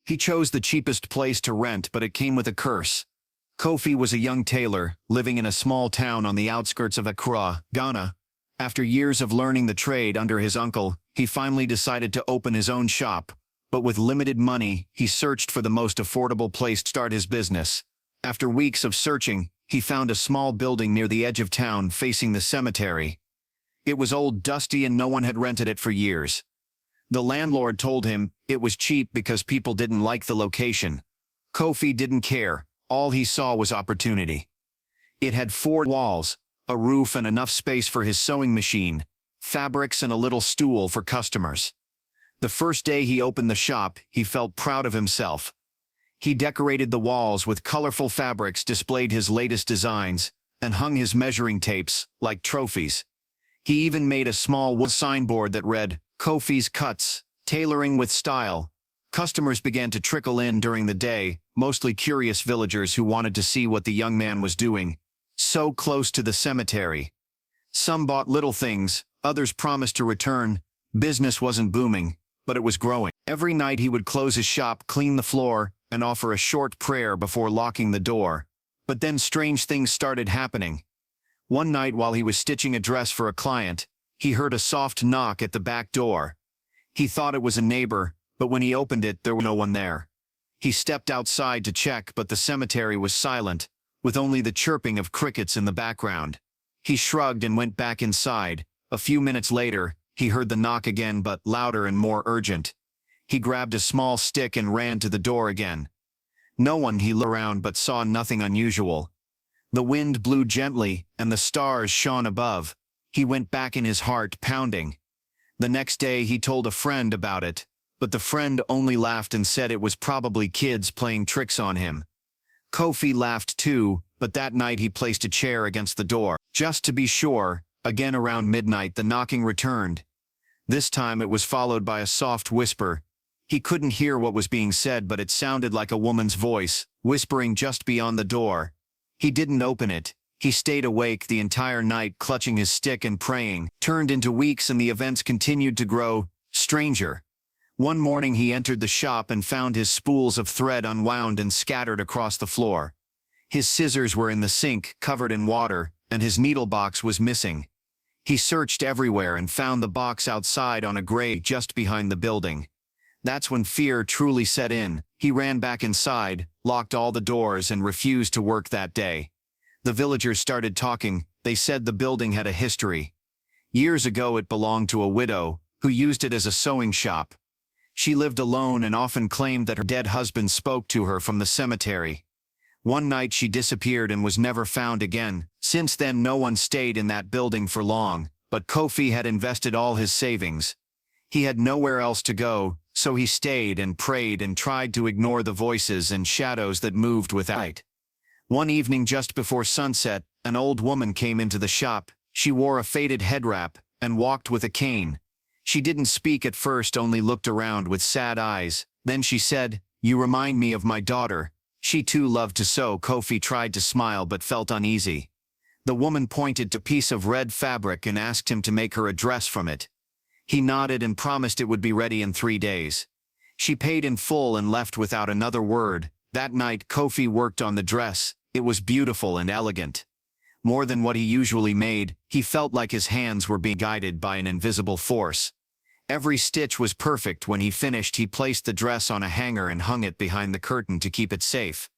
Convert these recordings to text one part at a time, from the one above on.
He chose the cheapest place to rent, but it came with a curse. Kofi was a young tailor, living in a small town on the outskirts of Accra, Ghana. After years of learning the trade under his uncle, he finally decided to open his own shop. But with limited money, he searched for the most affordable place to start his business. After weeks of searching, he found a small building near the edge of town facing the cemetery. It was old, dusty, and no one had rented it for years. The landlord told him it was cheap because people didn't like the location. Kofi didn't care. All he saw was opportunity. It had 4 walls, a roof, and enough space for his sewing machine, fabrics, and a little stool for customers. The first day he opened the shop, he felt proud of himself. He decorated the walls with colorful fabrics, displayed his latest designs, and hung his measuring tapes like trophies. He even made a small wood signboard that read, "Kofi's Cuts, Tailoring with Style." Customers began to trickle in during the day, mostly curious villagers who wanted to see what the young man was doing. So close to the cemetery. Some bought little things, others promised to return. Business wasn't booming, but it was growing. Every night he would close his shop, clean the floor, and offer a short prayer before locking the door. But then strange things started happening. One night while he was stitching a dress for a client, he heard a soft knock at the back door. He thought it was a neighbor, but when he opened it, there was no one there. He stepped outside to check, but the cemetery was silent, with only the chirping of crickets in the background. He shrugged and went back inside. A few minutes later, he heard the knock again, but louder and more urgent. He grabbed a small stick and ran to the door again. No one. He looked around but saw nothing unusual. The wind blew gently, and the stars shone above. He went back in, his heart pounding. The next day he told a friend about it, but the friend only laughed and said it was probably kids playing tricks on him. Kofi laughed too, but that night he placed a chair against the door. Just to be sure, again around midnight the knocking returned. This time it was followed by a soft whisper. He couldn't hear what was being said, but it sounded like a woman's voice, whispering just beyond the door. He didn't open it. He stayed awake the entire night, clutching his stick and praying. Turned into weeks, and the events continued to grow stranger. One morning he entered the shop and found his spools of thread unwound and scattered across the floor. His scissors were in the sink, covered in water, and his needle box was missing. He searched everywhere and found the box outside on a grave just behind the building. That's when fear truly set in. He ran back inside, locked all the doors, and refused to work that day. The villagers started talking. They said the building had a history. Years ago it belonged to a widow, who used it as a sewing shop. She lived alone and often claimed that her dead husband spoke to her from the cemetery. One night she disappeared and was never found again. Since then no one stayed in that building for long, but Kofi had invested all his savings. He had nowhere else to go, so he stayed and prayed and tried to ignore the voices and shadows that moved without. One evening just before sunset, an old woman came into the shop. She wore a faded head wrap and walked with a cane. She didn't speak at first, only looked around with sad eyes. Then she said, "You remind me of my daughter." She too loved to sew. Kofi tried to smile but felt uneasy. The woman pointed to a piece of red fabric and asked him to make her a dress from it. He nodded and promised it would be ready in 3 days. She paid in full and left without another word. That night Kofi worked on the dress. It was beautiful and elegant. More than what he usually made, he felt like his hands were being guided by an invisible force. Every stitch was perfect. When he finished, he placed the dress on a hanger and hung it behind the curtain to keep it safe.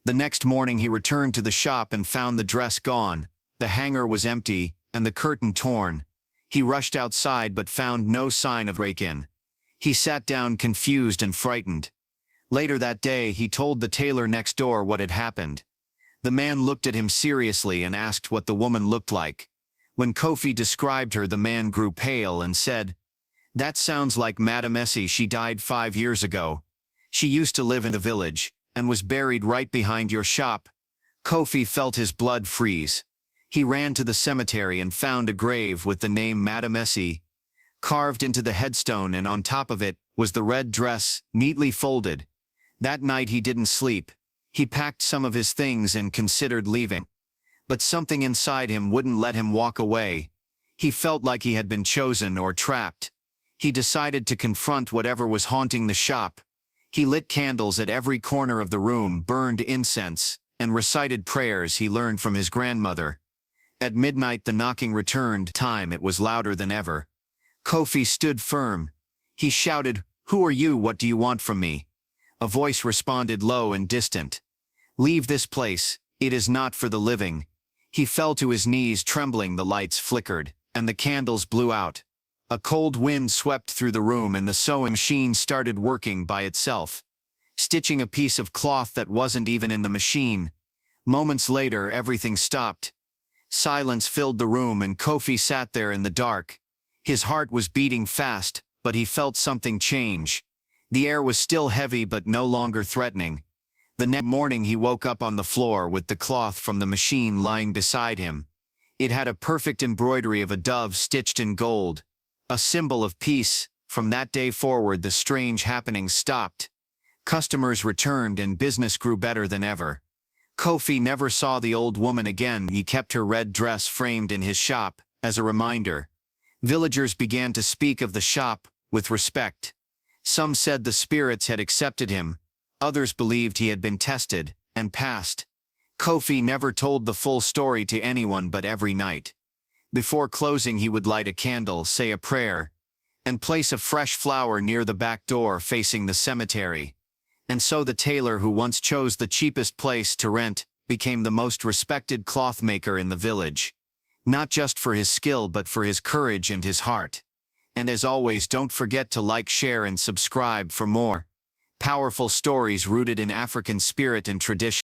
The next morning he returned to the shop and found the dress gone. The hanger was empty, and the curtain torn. He rushed outside but found no sign of break-in. He sat down confused and frightened. Later that day he told the tailor next door what had happened. The man looked at him seriously and asked what the woman looked like. When Kofi described her, the man grew pale and said, "That sounds like Madame Essie. She died 5 years ago. She used to live in the village, and was buried right behind your shop." Kofi felt his blood freeze. He ran to the cemetery and found a grave with the name Madame Essie carved into the headstone, and on top of it was the red dress, neatly folded. That night he didn't sleep. He packed some of his things and considered leaving. But something inside him wouldn't let him walk away. He felt like he had been chosen or trapped. He decided to confront whatever was haunting the shop. He lit candles at every corner of the room, burned incense, and recited prayers he learned from his grandmother. At midnight the knocking returned. Time it was louder than ever. Kofi stood firm. He shouted, "Who are you? What do you want from me?" A voice responded, low and distant. "Leave this place, it is not for the living." He fell to his knees, trembling. The lights flickered, and the candles blew out. A cold wind swept through the room and the sewing machine started working by itself, stitching a piece of cloth that wasn't even in the machine. Moments later, everything stopped. Silence filled the room and Kofi sat there in the dark. His heart was beating fast, but he felt something change. The air was still heavy but no longer threatening. The next morning he woke up on the floor with the cloth from the machine lying beside him. It had a perfect embroidery of a dove stitched in gold, a symbol of peace. From that day forward the strange happenings stopped. Customers returned and business grew better than ever. Kofi never saw the old woman again. He kept her red dress framed in his shop, as a reminder. Villagers began to speak of the shop with respect. Some said the spirits had accepted him. Others believed he had been tested and passed. Kofi never told the full story to anyone, but every night, before closing, he would light a candle, say a prayer, and place a fresh flower near the back door facing the cemetery. And so the tailor who once chose the cheapest place to rent became the most respected cloth maker in the village. Not just for his skill but for his courage and his heart. And as always, don't forget to like, share and subscribe for more powerful stories rooted in African spirit and tradition.